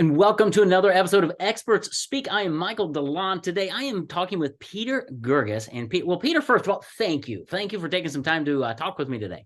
And welcome to another episode of Experts Speak. I am Michael DeLon. Today, I am talking with Peter Guirguis. And Peter, first of all, thank you. Thank you for taking some time to talk with me today.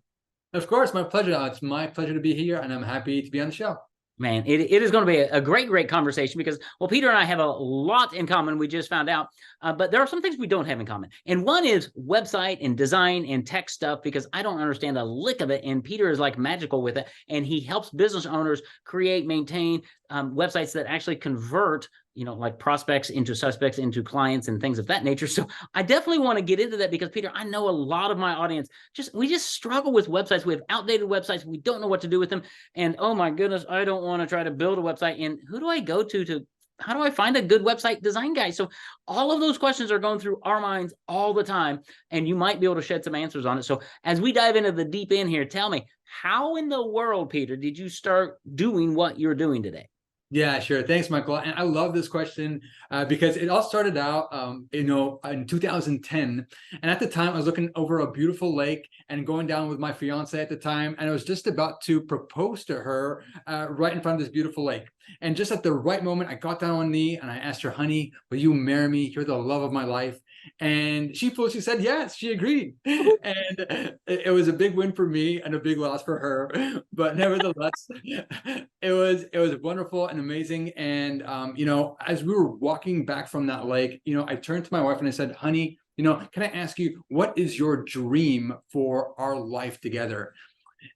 Of course, my pleasure. It's my pleasure to be here, and I'm happy to be on the show. Man, it is going to be a great conversation because, well, Peter and I have a lot in common. We just found out, but there are some things we don't have in common. And one is website and design and tech stuff, because I don't understand a lick of it. And Peter is like magical with it. And he helps business owners create, maintain websites that actually convert, like prospects into suspects, into clients and things of that nature. So I definitely want to get into that because, Peter, I know a lot of my audience, we just struggle with websites. We have outdated websites. We don't know what to do with them. And oh my goodness, I don't want to try to build a website. And who do I go to how do I find a good website design guy? So all of those questions are going through our minds all the time, and you might be able to shed some answers on it. So as we dive into the deep end here, tell me, how in the world, Peter, did you start doing what you're doing today? Yeah, sure. Thanks, Michael. And I love this question because it all started out, in 2010. And at the time, I was looking over a beautiful lake and going down with my fiance at the time. And I was just about to propose to her right in front of this beautiful lake. And just at the right moment, I got down on one knee and I asked her, honey, will you marry me? You're the love of my life. And she foolishly said yes, she agreed. And it was a big win for me and a big loss for her. But nevertheless, it was wonderful and amazing. And as we were walking back from that lake, I turned to my wife and I said, honey, can I ask you, what is your dream for our life together?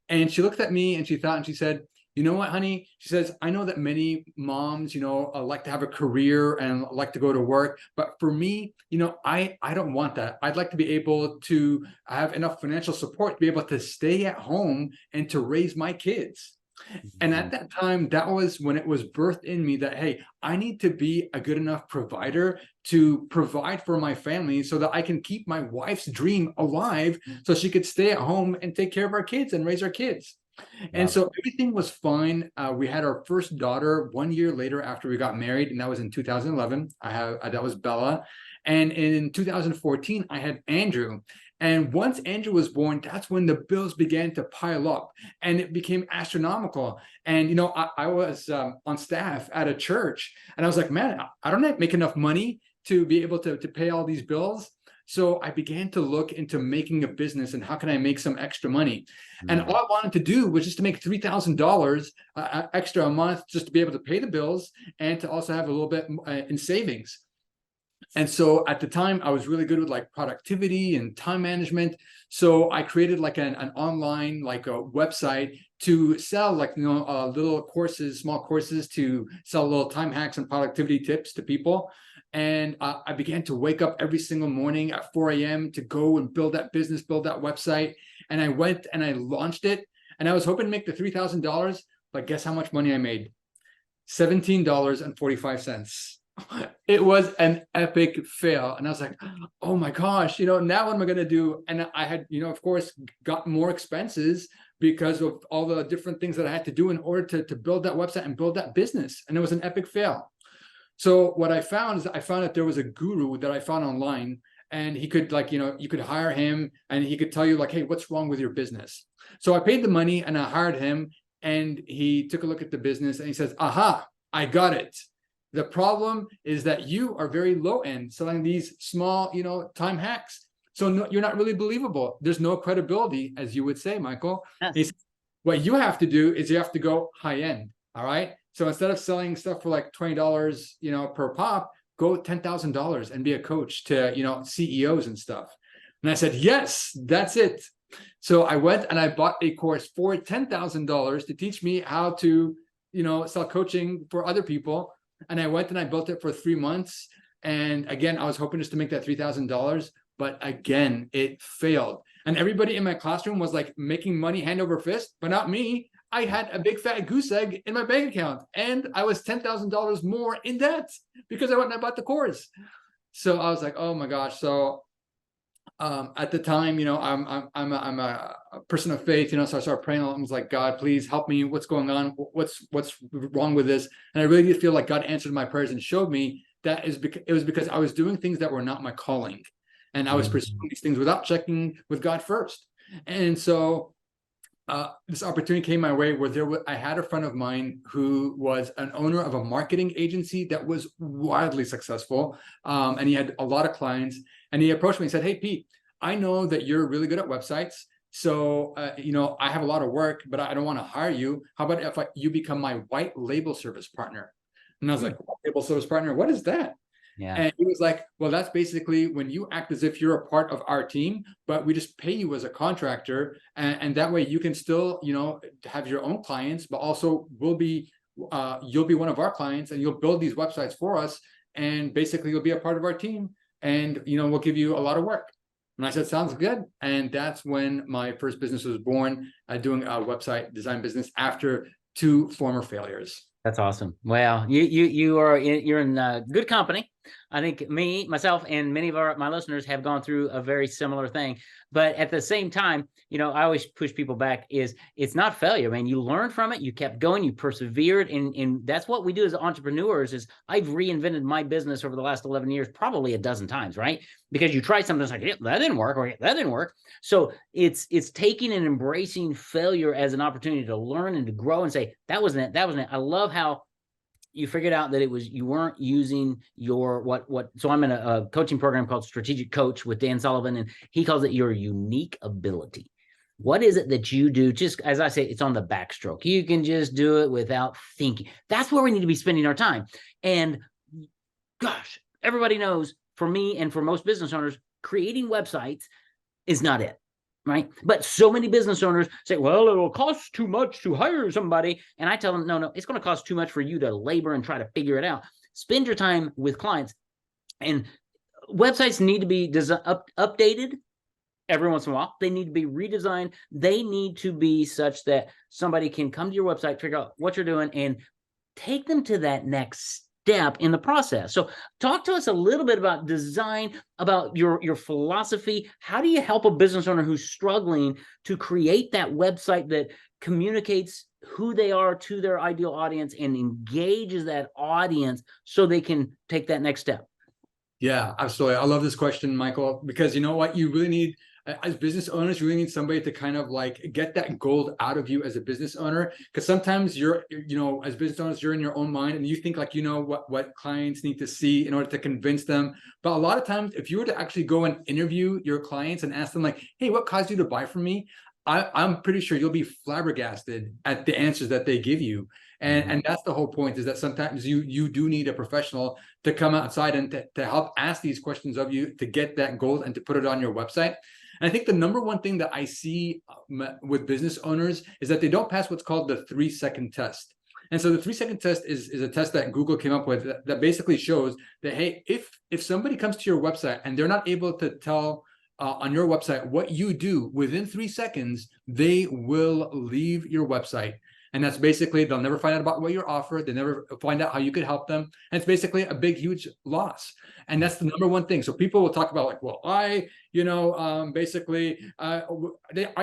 And she looked at me and she thought and she said, you know what, honey? She says, I know that many moms, like to have a career and like to go to work. But for me, I don't want that. I'd like to be able to have enough financial support to be able to stay at home and to raise my kids. And at that time, that was when it was birthed in me that, hey, I need to be a good enough provider to provide for my family so that I can keep my wife's dream alive so she could stay at home and take care of our kids and raise our kids. And so everything was fine. We had our first daughter 1 year later after we got married, and that was in 2011. That was Bella. And in 2014, I had Andrew. And once Andrew was born, that's when the bills began to pile up and it became astronomical. And, I was on staff at a church and I was like, man, I don't make enough money to be able to pay all these bills. So I began to look into making a business and how can I make some extra money? And all I wanted to do was just to make $3,000 extra a month, just to be able to pay the bills and to also have a little bit in savings. And so at the time, I was really good with like productivity and time management. So I created like an online, like a website to sell like, little courses, small courses to sell little time hacks and productivity tips to people. And I began to wake up every single morning at 4 a.m. to go and build that business, build that website. And I went and I launched it. And I was hoping to make the $3,000, but guess how much money I made? $17.45. It was an epic fail. And I was like, oh my gosh, now what am I going to do? And I had, of course, got more expenses because of all the different things that I had to do in order to build that website and build that business. And it was an epic fail. So what I found is I found that there was a guru that I found online, and he could you could hire him and he could tell you like, hey, what's wrong with your business? So I paid the money and I hired him, and he took a look at the business and he says, aha, I got it. The problem is that you are very low end selling these small, time hacks. So no, you're not really believable. There's no credibility, as you would say, Michael. Yes. He said, what you have to do is you have to go high end. All right. So instead of selling stuff for like $20, per pop, go $10,000 and be a coach to, CEOs and stuff. And I said, yes, that's it. So I went and I bought a course for $10,000 to teach me how to, sell coaching for other people. And I went and I built it for 3 months. And again, I was hoping just to make that $3,000, but again, it failed. And everybody in my classroom was like making money hand over fist, but not me. I had a big fat goose egg in my bank account, and I was $10,000 more in debt because I went and I bought the course. So I was like, oh my gosh. So at the time, I'm a person of faith, so I started praying. I was like, God, please help me. What's going on? What's wrong with this? And I really did feel like God answered my prayers and showed me that it was because I was doing things that were not my calling, and I was pursuing these things without checking with God first. And so this opportunity came my way where I had a friend of mine who was an owner of a marketing agency that was wildly successful. And he had a lot of clients, and he approached me and said, "Hey, Pete, I know that you're really good at websites. So, I have a lot of work, but I don't want to hire you. How about if you become my white label service partner?" And I was like, "White label service partner? What is that?" Yeah. And he was like, "Well, that's basically when you act as if you're a part of our team, but we just pay you as a contractor. And that way you can still, have your own clients, but also you'll be one of our clients, and you'll build these websites for us. And basically you'll be a part of our team, and, we'll give you a lot of work." And I said, "Sounds good." And that's when my first business was born, doing a website design business after 2 former failures. That's awesome. Well, you're in good company. I think myself, and many of my listeners have gone through a very similar thing. But at the same time, I always push people back it's not failure, man. You learned from it, you kept going, you persevered, and that's what we do as entrepreneurs. Is I've reinvented my business over the last 11 years, probably a dozen times, right? Because you try something, it's like, yeah, that didn't work, or that didn't work. So it's taking and embracing failure as an opportunity to learn and to grow and say, that wasn't it, that wasn't it. I love how you figured out that you weren't using your so I'm in a coaching program called Strategic Coach with Dan Sullivan, and he calls it your unique ability. What is it that you do? Just as I say, it's on the backstroke. You can just do it without thinking. That's where we need to be spending our time. And gosh, everybody knows, for me and for most business owners, creating websites is not it. Right. But so many business owners say, well, it'll cost too much to hire somebody. And I tell them, no, it's going to cost too much for you to labor and try to figure it out. Spend your time with clients. And websites need to be updated every once in a while. They need to be redesigned. They need to be such that somebody can come to your website, figure out what you're doing, and take them to that next step in the process. So talk to us a little bit about design, about your philosophy. How do you help a business owner who's struggling to create that website that communicates who they are to their ideal audience and engages that audience so they can take that next step? Yeah, absolutely. I love this question, Michael, because you know what? You really need, as business owners, you really need somebody to kind of like get that gold out of you as a business owner. Because sometimes as business owners, you're in your own mind and you think like, what clients need to see in order to convince them. But a lot of times, if you were to actually go and interview your clients and ask them like, "Hey, what caused you to buy from me?" I'm pretty sure you'll be flabbergasted at the answers that they give you. And that's the whole point, is that sometimes you do need a professional to come outside and to help ask these questions of you, to get that gold and to put it on your website. And I think the number one thing that I see with business owners is that they don't pass what's called the 3-second test. And so the 3-second test is a test that Google came up with that basically shows that, hey, if somebody comes to your website and they're not able to tell on your website what you do within 3 seconds, they will leave your website. And that's basically, they'll never find out about what you're offered. They never find out how you could help them. And it's basically a big, huge loss. And that's the number one thing. So people will talk about like, well, I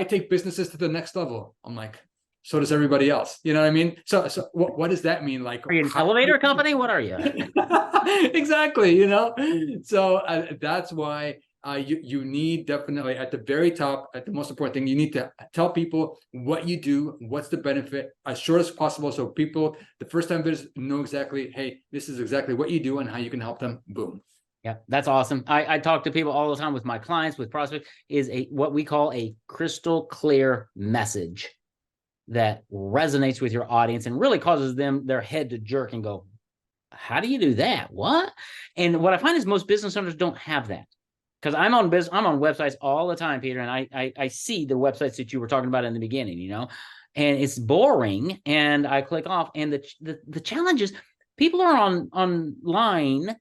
take businesses to the next level. I'm like, so does everybody else. You know what I mean? So what does that mean? Like, are you an elevator company? What are you? Exactly. So that's why you need, definitely at the very top, at the most important thing, you need to tell people what you do, what's the benefit, as short as possible, so people, the first time visitors, know exactly, hey, this is exactly what you do and how you can help them. Boom. Yeah, that's awesome. I talk to people all the time with my clients, with prospects, is what we call a crystal clear message that resonates with your audience and really causes their head to jerk and go, how do you do that? What? And what I find is most business owners don't have that. Because I'm on websites all the time, Peter, and I see the websites that you were talking about in the beginning, and it's boring, and I click off, and the challenge is people are online,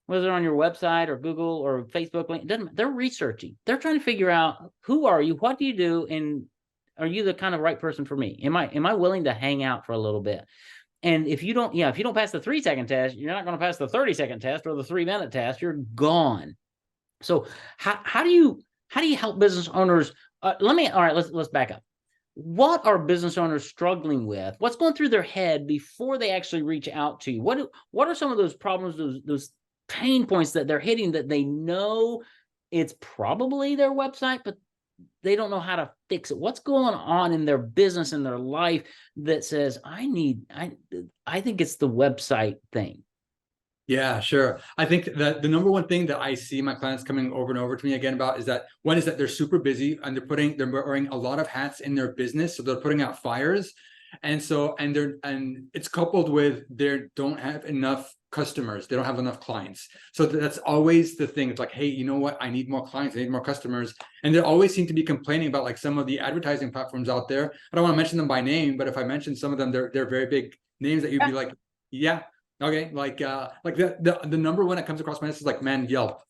whether they're on your website or Google or Facebook, they're researching. They're trying to figure out, who are you, what do you do, and are you the kind of right person for me? Am I willing to hang out for a little bit? And if you don't pass the 3-second test, you're not going to pass the 30-second test or the 3-minute test. You're gone. So how do you help business owners? Let's back up. What are business owners struggling with? What's going through their head before they actually reach out to you? What are some of those problems, those pain points that they're hitting, that they know it's probably their website, but they don't know how to fix it. What's going on in their business, in their life that says, I think it's the website thing. Yeah, sure. I think that the number one thing that I see my clients coming over and over to me again about is that one is that they're super busy and they're wearing a lot of hats in their business. So they're putting out fires. And it's coupled with they don't have enough customers. They don't have enough clients. So that's always the thing. It's like, hey, you know what? I need more clients. I need more customers. And they always seem to be complaining about like some of the advertising platforms out there. I don't want to mention them by name, but if I mention some of them, they're very big names that you'd be like, yeah. Okay, like the number one that comes across my list is like, man, Yelp,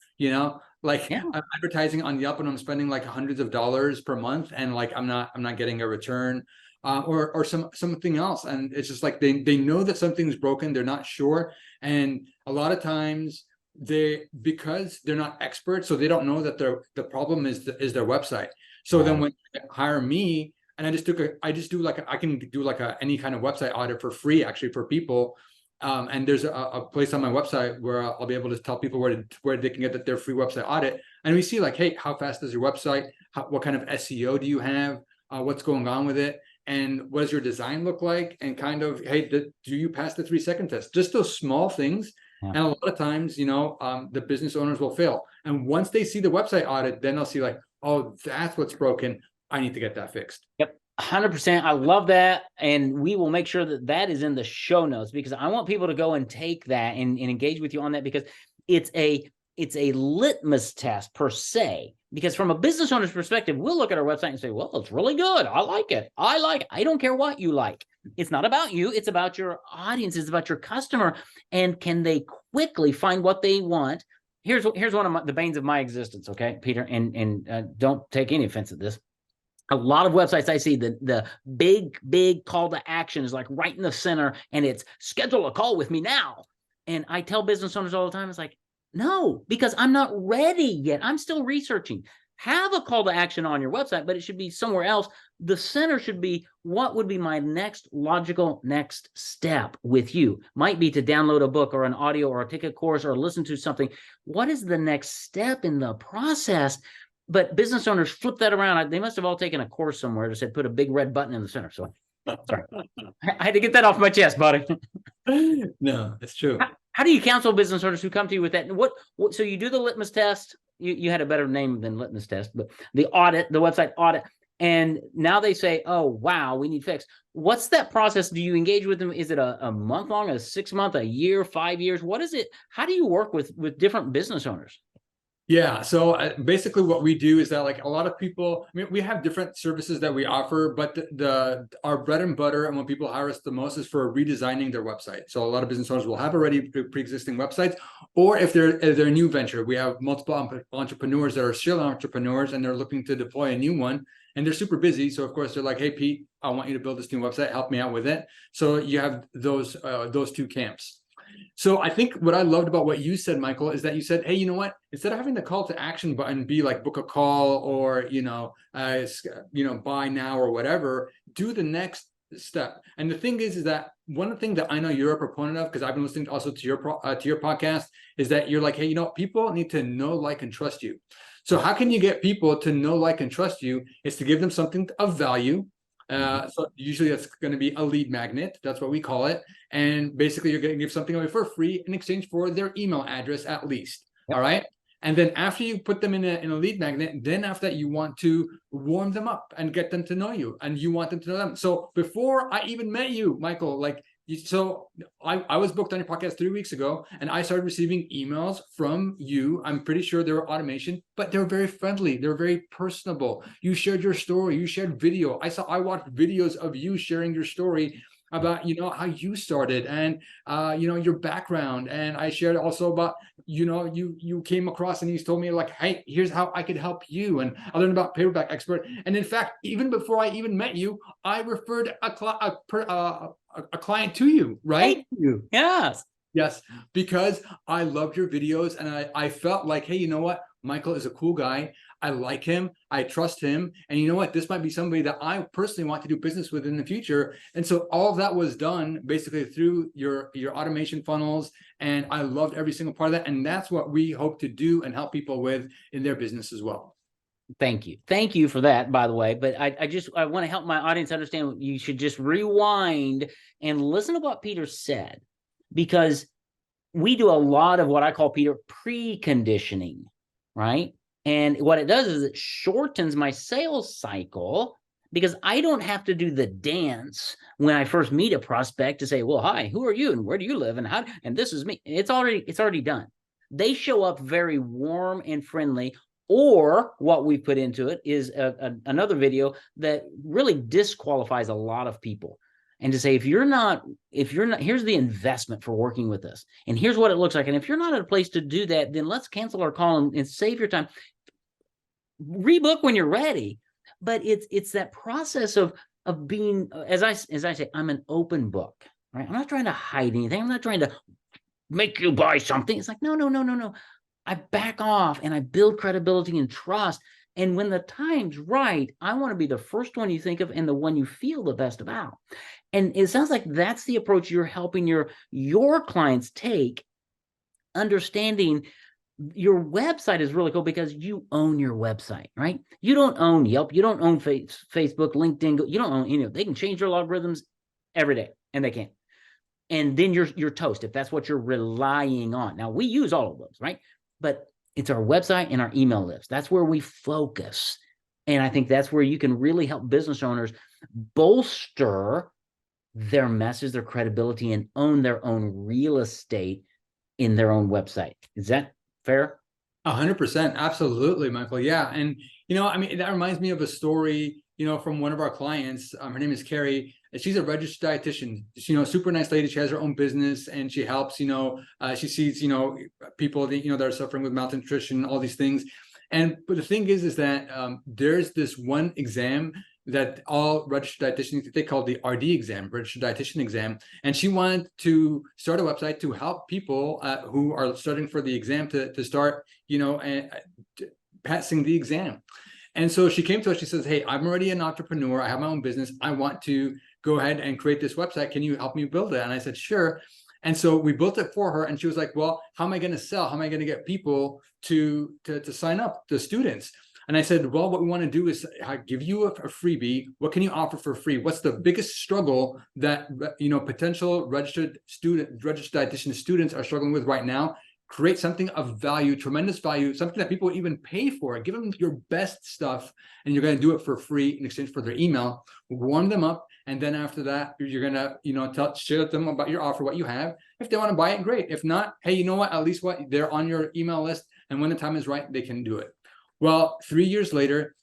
like I'm advertising on Yelp and I'm spending like hundreds of dollars per month and like I'm not getting a return or something else. And it's just like they know that something's broken, they're not sure. And a lot of times because they're not experts, so they don't know that the problem is their website. So then when they hire me, and I can do like any kind of website audit for free actually for people. And there's a place on my website where I'll be able to tell people where they can get their free website audit. And we see like, hey, how fast is your website? What kind of SEO do you have? What's going on with it? And what does your design look like? And kind of, hey, do you pass the 3-second test? Just those small things. Yeah. And a lot of times, the business owners will fail. And once they see the website audit, then they'll see like, oh, that's what's broken. I need to get that fixed. Yep. 100%. I love that. And we will make sure that is in the show notes, because I want people to go and take that and engage with you on that, because it's a litmus test per se. Because from a business owner's perspective, we'll look at our website and say, well, it's really good. I like it. I don't care what you like. It's not about you. It's about your audience. It's about your customer. And can they quickly find what they want? Here's one of the banes of my existence. Okay, Peter, and don't take any offense at this. A lot of websites I see, the big call to action is like right in the center, and it's schedule a call with me now. And I tell business owners all the time, it's like, no, because I'm not ready yet. I'm still researching. Have a call to action on your website, but it should be somewhere else. The center should be, what would be my next logical next step with you? Might be to download a book or an audio or take a course or listen to something. What is the next step in the process? But business owners flip that around. They must have all taken a course somewhere that said put a big red button in the center. So sorry, I had to get that off my chest, buddy. No, it's true. How do you counsel business owners who come to you with that? What so you do the litmus test. You had a better name than litmus test, but the website audit. And now they say, oh, wow, we need fixed. What's that process? Do you engage with them? Is it a month long, a 6 month, a year, 5 years? What is it? How do you work with different business owners? Yeah, so basically what we do is that like a lot of people, I mean, we have different services that we offer, but our bread and butter and when people hire us the most is for redesigning their website. So a lot of business owners will have already pre-existing websites, or if they're a new venture, we have multiple entrepreneurs that are still entrepreneurs and they're looking to deploy a new one and they're super busy. So of course they're like, hey, Pete, I want you to build this new website, help me out with it. So you have those two camps. So I think what I loved about what you said, Michael, is that you said, hey, you know what? Instead of having the call to action button be like book a call or, buy now or whatever, do the next step. And the thing is that one thing that I know you're a proponent of, because I've been listening also to your podcast, is that you're like, hey, people need to know, like, and trust you. So how can you get people to know, like, and trust you? Is to give them something of value. So usually that's going to be a lead magnet. That's what we call it. And basically you're going to give something away for free in exchange for their email address at least. Yep. All right. And then after you put them in a lead magnet, then after that, you want to warm them up and get them to know you, and you want them to know them. So before I even met you, Michael, I was booked on your podcast 3 weeks ago, and I started receiving emails from you. I'm pretty sure they were automation, but they're very friendly. They're very personable. You shared your story. You shared video. I watched videos of you sharing your story about, how you started and, your background. And I shared also about, you came across and you told me like, hey, here's how I could help you. And I learned about Paperback Expert. And in fact, even before I even met you, I referred a client to you, right? Thank you. Yes. Yes, because I loved your videos and I felt like, hey, you know what? Michael is a cool guy. I like him. I trust him. And you know what? This might be somebody that I personally want to do business with in the future. And so all of that was done basically through your automation funnels. And I loved every single part of that. And that's what we hope to do and help people with in their business as well. Thank you for that, by the way. But I want to help my audience understand you should just rewind and listen to what Peter said, because we do a lot of what I call, Peter, preconditioning, right? And what it does is it shortens my sales cycle, because I don't have to do the dance when I first meet a prospect to say, well, hi, who are you and where do you live and how, and this is me. It's already done. They show up very warm and friendly. Or what we put into it is another video that really disqualifies a lot of people. And to say, if you're not, here's the investment for working with us, and here's what it looks like. And if you're not at a place to do that, then let's cancel our call and save your time. Rebook when you're ready. But it's that process of being, as I say, I'm an open book, right? I'm not trying to hide anything. I'm not trying to make you buy something. It's like, no. I back off and I build credibility and trust. And when the time's right, I want to be the first one you think of and the one you feel the best about. And it sounds like that's the approach you're helping your clients take, understanding your website is really cool because you own your website, right? You don't own Yelp. You don't own Facebook, LinkedIn. You don't own any of it. They can change their algorithms every day, and they can. And then you're toast if that's what you're relying on. Now, we use all of those, right? But it's our website and our email list. That's where we focus. And I think that's where you can really help business owners bolster their message, their credibility, and own their own real estate in their own website. Is that fair? 100%. Absolutely, Michael. Yeah. And, I mean, that reminds me of a story, from one of our clients. Her name is Carrie. She's a registered dietitian. Super nice lady. She has her own business and she helps, she sees, people that, that are suffering with malnutrition, all these things. But the thing is that there's this one exam that all registered dietitians, they call the RD exam, registered dietitian exam. And she wanted to start a website to help people who are studying for the exam to start, passing the exam. And so she came to us, she says, hey, I'm already an entrepreneur. I have my own business. I want to go ahead and create this website. Can you help me build it? And I said, sure. And so we built it for her. And she was like, well, how am I going to sell? How am I going to get people to sign up, the students? And I said, well, what we want to do is give you a freebie. What can you offer for free? What's the biggest struggle that, potential registered dietitian students are struggling with right now? Create something of value, tremendous value, something that people even pay for. Give them your best stuff, and you're going to do it for free in exchange for their email. Warm them up, and then after that, you're going to, share with them about your offer, what you have. If they want to buy it, great. If not, hey, you know what? At least they're on your email list, and when the time is right, they can do it. Well, 3 years later,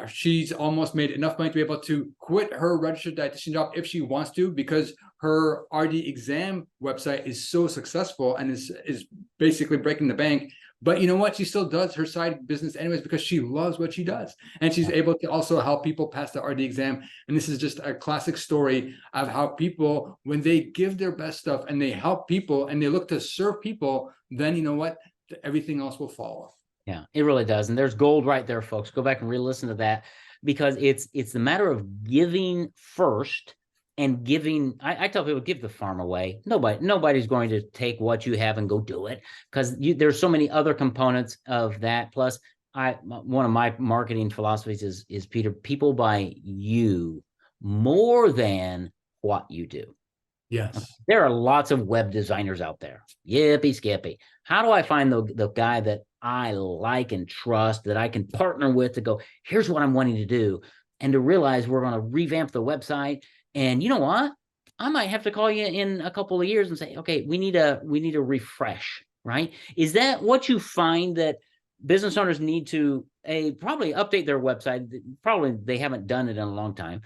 she's almost made enough money to be able to quit her registered dietitian job if she wants to, because her RD exam website is so successful and is basically breaking the bank. But you know what? She still does her side business anyways because she loves what she does. And she's able to also help people pass the RD exam. And this is just a classic story of how people, when they give their best stuff and they help people and they look to serve people, then you know what? Everything else will follow. Yeah, it really does. And there's gold right there, folks. Go back and re-listen to that, because it's the matter of giving first and giving. I tell people, give the farm away. Nobody's going to take what you have and go do it, because there's so many other components of that. Plus, one of my marketing philosophies is Peter, people buy you more than what you do. Yes. There are lots of web designers out there. Yippee skippy. How do I find the guy that I like and trust, that I can partner with to go, here's what I'm wanting to do, and to realize we're going to revamp the website. And you know what? I might have to call you in a couple of years and say, okay, we need a refresh, right? Is that what you find, that business owners need to probably update their website? Probably they haven't done it in a long time,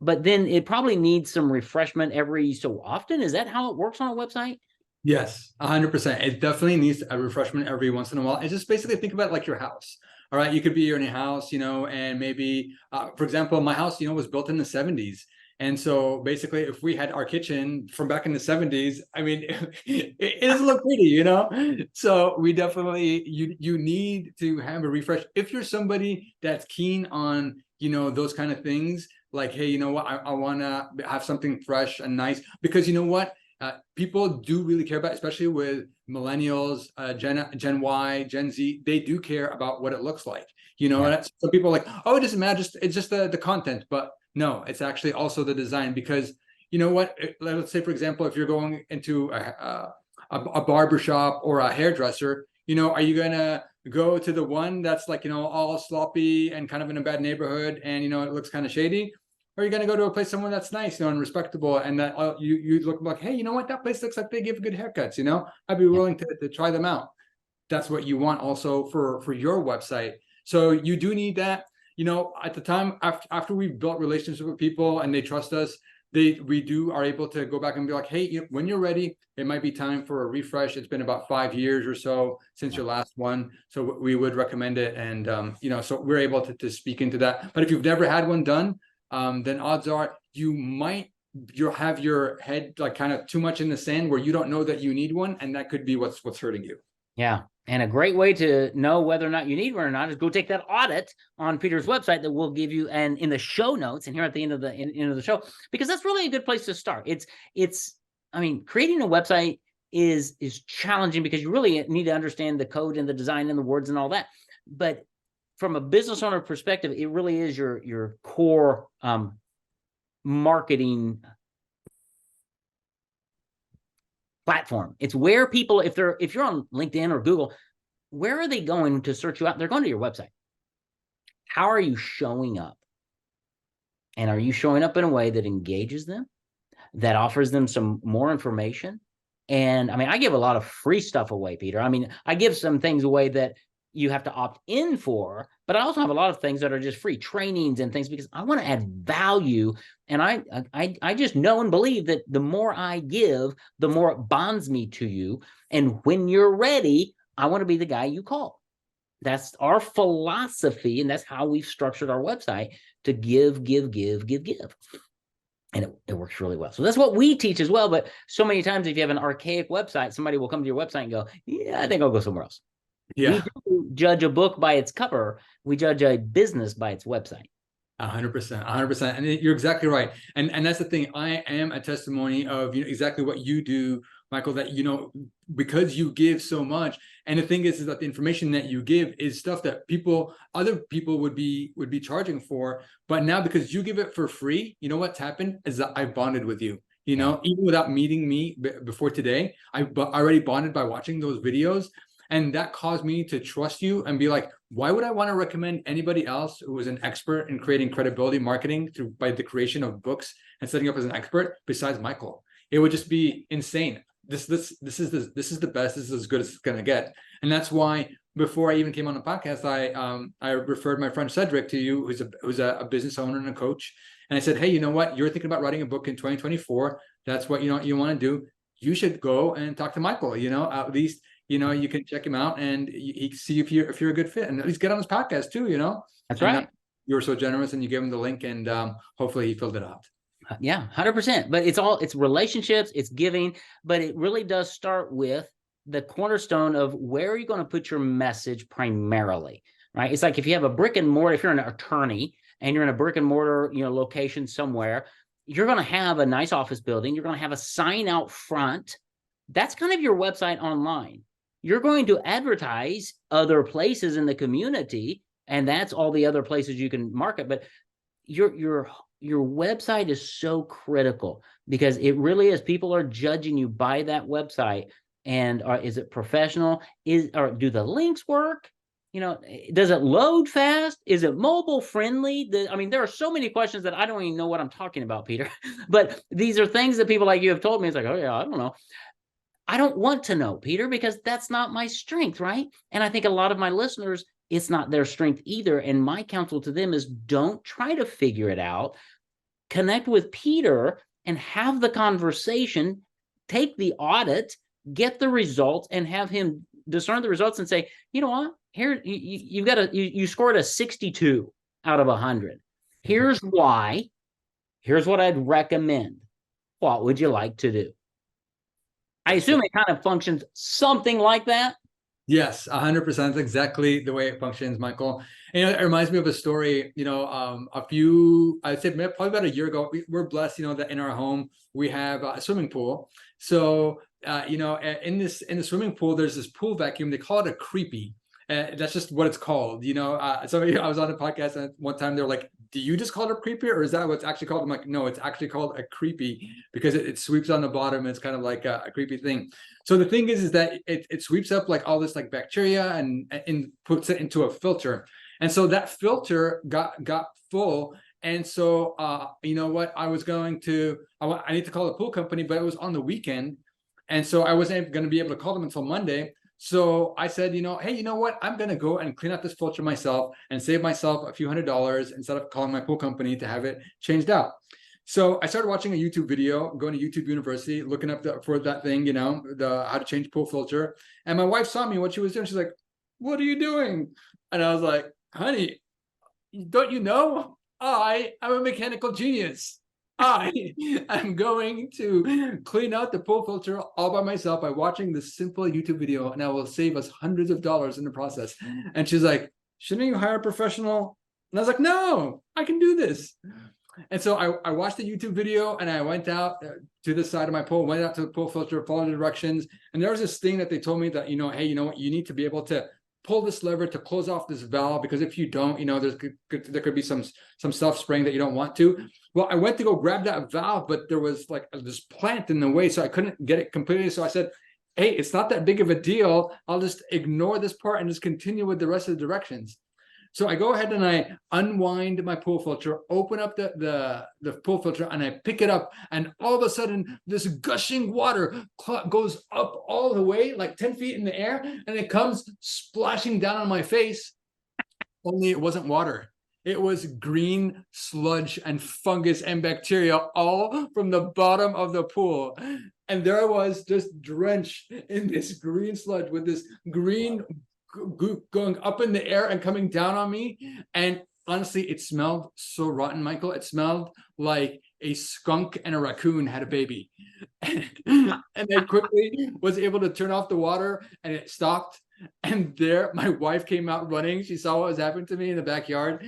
but then it probably needs some refreshment every so often. Is that how it works on a website? Yes, 100%. It definitely needs a refreshment every once in a while. And just basically think about it like your house. All right, you could be in a house, and maybe, for example, my house, was built in the 70s. And so basically, if we had our kitchen from back in the 70s, I mean, it doesn't look pretty, So we definitely, you need to have a refresh. If you're somebody that's keen on, those kind of things, like, hey, you know what, I want to have something fresh and nice, because you know what? People do really care about, especially with millennials, Gen Y, Gen Z, they do care about what it looks like. You know, Yeah. that's, some people are like, oh, it doesn't matter, it's just the content. But no, it's actually also the design, because you know what? Let's say, for example, if you're going into a barber shop or a hairdresser, you know, are you gonna go to the one that's like, you know, all sloppy and kind of in a bad neighborhood, and you know, it looks kind of shady? Or are you gonna go to a place, someone that's nice, you know, and respectable, and that you look like, hey, you know what, that place looks like they give good haircuts, you know, I'd be willing to try them out. That's what you want also for your website. So you do need that. You know, at the time, after we've built relationships with people and they trust us, we are able to go back and be like, hey, when you're ready, it might be time for a refresh. It's been about 5 years or so since your last one, so we would recommend it. And you know, so we're able to speak into that. But if you've never had one done, then odds are you'll have your head like kind of too much in the sand, where you don't know that you need one, and that could be what's hurting you. Yeah. And a great way to know whether or not you need one or not is go take that audit on Peter's website that we'll give you, and in the show notes and here at the end of the show, because that's really a good place to start. I mean, creating a website is challenging, because you really need to understand the code and the design and the words and all that. But from a business owner perspective, it really is your core marketing platform. It's where people, if you're on LinkedIn or Google, where are they going to search you out? They're going to your website. How are you showing up? And are you showing up in a way that engages them, that offers them some more information? And I mean, I give a lot of free stuff away, Peter. I mean, I give some things away that you have to opt in for, but I also have a lot of things that are just free trainings and things, because I want to add value. And I just know and believe that the more I give, the more it bonds me to you. And when you're ready, I want to be the guy you call. That's our philosophy, and that's how we've structured our website, to give. And it works really well. So that's what we teach as well. But so many times, if you have an archaic website, somebody will come to your website and go, yeah, I think I'll go somewhere else. Yeah. We don't judge a book by its cover. We judge a business by its website. 100%, 100%. And you're exactly right. And that's the thing. I am a testimony of, you know, exactly what you do, Michael, that, you know, because you give so much. And the thing is that the information that you give is stuff that other people would be charging for. But now, because you give it for free, you know what's happened is that I've bonded with you. You know, even without meeting me before today, I already bonded by watching those videos. And that caused me to trust you and be like, why would I want to recommend anybody else who is an expert in creating credibility marketing by the creation of books and setting up as an expert besides Michael? It would just be insane. This is the best. This is as good as it's gonna get. And that's why before I even came on the podcast, I referred my friend Cedric to you, who's a business owner and a coach. And I said, hey, you know what? You're thinking about writing a book in 2024. That's what you want to do. You should go and talk to Michael. You know, at least, you know, you can check him out and he see if you're a good fit, and at least get on his podcast too, you know. That's right. You were so generous and you gave him the link, and hopefully he filled it out. Yeah, 100%. But it's relationships, it's giving, but it really does start with the cornerstone of where are you going to put your message primarily, right? It's like if you have a brick and mortar, if you're an attorney and you're in a brick and mortar, you know, location somewhere, you're going to have a nice office building. You're going to have a sign out front. That's kind of your website online. You're going to advertise other places in the community, and that's all the other places you can market. But your website is so critical, because it really is. People are judging you by that website. And is it professional? Or do the links work? You know, does it load fast? Is it mobile friendly? I mean, there are so many questions that I don't even know what I'm talking about, Peter. But these are things that people like you have told me. It's like, oh yeah, I don't know. I don't want to know, Peter, because that's not my strength, right? And I think a lot of my listeners, it's not their strength either. And my counsel to them is, don't try to figure it out. Connect with Peter and have the conversation, take the audit, get the results, and have him discern the results and say, you know what, here, you scored a 62 out of 100. Here's why. Here's what I'd recommend. What would you like to do? I assume it kind of functions something like that. Yes, 100%. That's exactly the way it functions, Michael. And, you know, it reminds me of a story. You know, I'd say probably about a year ago. We're blessed, you know, that in our home we have a swimming pool. So, you know, in the swimming pool, there's this pool vacuum. They call it a creepy. That's just what it's called. So I was on a podcast and one time they're like, do you just call it a creepy, or is that what's actually called? I'm like, no, it's actually called a creepy because it sweeps on the bottom. It's kind of like a creepy thing. So the thing is that it sweeps up like all this like bacteria and puts it into a filter. And so that filter got full. And so, you know what, I need to call the pool company, but it was on the weekend. And so I wasn't going to be able to call them until Monday. So I said, hey, you know what, I'm going to go and clean out this filter myself and save myself a few $100s instead of calling my pool company to have it changed out. So I started watching a YouTube video, going to YouTube University, looking up for that thing, how to change pool filter. And my wife saw me what she was doing. She's like, what are you doing? And I was like, honey, don't you know? I'm a mechanical genius. I'm going to clean out the pool filter all by myself by watching this simple YouTube video, and I will save us hundreds of dollars in the process. And she's like, shouldn't you hire a professional? And I was like, no, I can do this. And so I watched the YouTube video, and I went out to the side of my pool, went out to the pool filter, followed the directions. And there was this thing that they told me that, hey, you know what, you need to be able to pull this lever to close off this valve, because if you don't, there could be some stuff spraying that you don't want to. Well, I went to go grab that valve, but there was like this plant in the way, so I couldn't get it completely. So I said, hey, it's not that big of a deal. I'll just ignore this part and just continue with the rest of the directions. So I go ahead and I unwind my pool filter, open up the pool filter, and I pick it up. And all of a sudden, this gushing water goes up all the way, like 10 feet in the air, and it comes splashing down on my face. Only it wasn't water. It was green sludge and fungus and bacteria, all from the bottom of the pool. And there I was, just drenched in this green sludge with this green goop going up in the air and coming down on me. And honestly, it smelled so rotten, Michael. It smelled like a skunk and a raccoon had a baby. And I quickly was able to turn off the water, and it stopped. And there, my wife came out running. She saw what was happening to me in the backyard.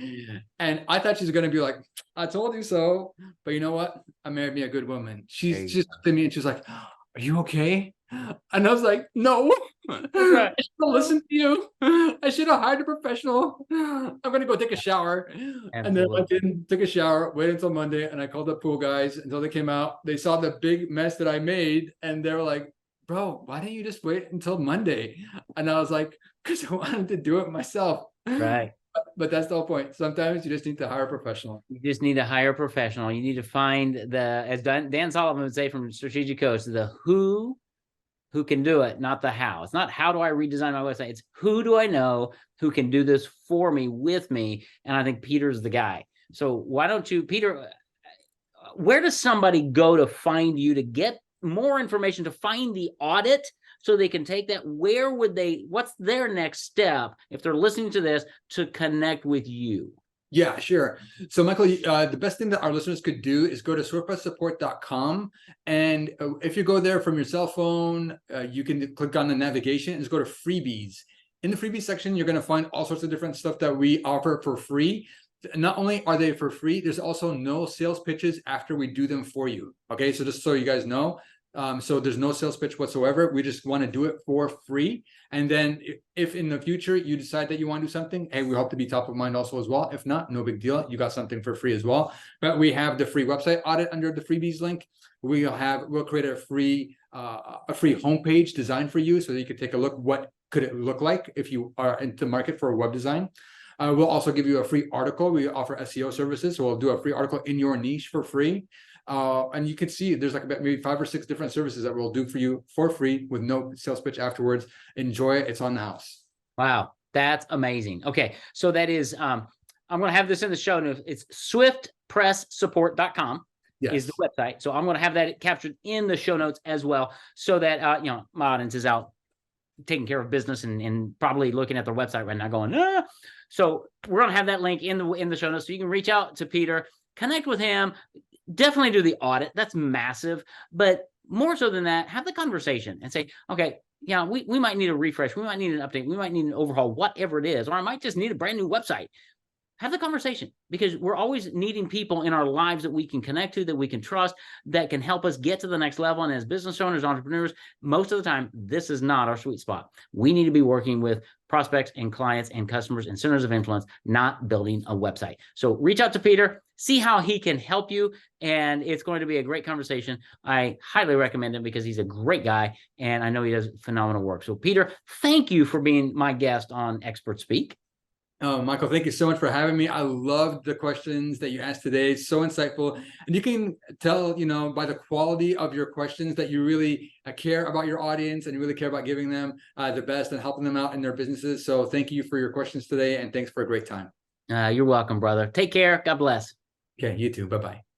And I thought she was going to be like, I told you so. But you know what? I married me a good woman. She looked at me and she's like, are you okay? And I was like, no, I should have listened to you. I should have hired a professional. I'm going to go take a shower. Absolutely. And then I didn't took a shower, waited until Monday, and I called the pool guys until they came out. They saw the big mess that I made, and they were like, bro, why didn't you just wait until Monday? And I was like, because I wanted to do it myself. Right. But that's the whole point. Sometimes you just need to hire a professional. You just need to hire a professional. You need to find as Dan Solomon would say from Strategic Coach, the who can do it, not the how. It's not how do I redesign my website. It's who do I know who can do this for me, with me. And I think Peter's the guy. So why don't you, Peter, where does somebody go to find you, to get more information, to find the audit so they can take that? What's their next step if they're listening to this to connect with you? Yeah, sure. So Michael, the best thing that our listeners could do is go to WordPresssupport.com. And if you go there from your cell phone, you can click on the navigation and just go to freebies. In the freebies section, you're going to find all sorts of different stuff that we offer for free. Not only are they for free, there's also no sales pitches after we do them for you. Okay, so just so you guys know, so there's no sales pitch whatsoever. We just want to do it for free. And then if in the future you decide that you want to do something, hey, we hope to be top of mind also as well. If not, no big deal. You got something for free as well. But we have the free website audit under the freebies link. We'll create a free homepage design for you so that you can take a look. What could it look like if you are into market for a web design? We'll also give you a free article. We offer SEO services, so we'll do a free article in your niche for free. And you can see there's like about maybe 5 or 6 different services that we'll do for you for free with no sales pitch afterwards. Enjoy it. It's on the house. Wow, that's amazing. Okay, so that is, I'm going to have this in the show notes. It's swiftpresssupport.com. Yes. Is the website. So I'm going to have that captured in the show notes as well, so that my audience is out taking care of business and probably looking at their website right now going, ah. So we're going to have that link in the show notes, so you can reach out to Peter, connect with him, definitely do the audit. That's massive. But more so than that, have the conversation and say, okay, yeah, we might need a refresh. We might need an update. We might need an overhaul, whatever it is. Or I might just need a brand new website. have the conversation, because we're always needing people in our lives that we can connect to, that we can trust, that can help us get to the next level. And as business owners, entrepreneurs, most of the time, this is not our sweet spot. We need to be working with prospects and clients and customers and centers of influence, not building a website. So reach out to Peter, see how he can help you. And it's going to be a great conversation. I highly recommend him because he's a great guy and I know he does phenomenal work. So Peter, thank you for being my guest on Expert Speak. Oh, Michael, thank you so much for having me. I loved the questions that you asked today. So insightful. And you can tell, by the quality of your questions that you really care about your audience and you really care about giving them the best and helping them out in their businesses. So thank you for your questions today. And thanks for a great time. You're welcome, brother. Take care. God bless. Okay, you too. Bye-bye.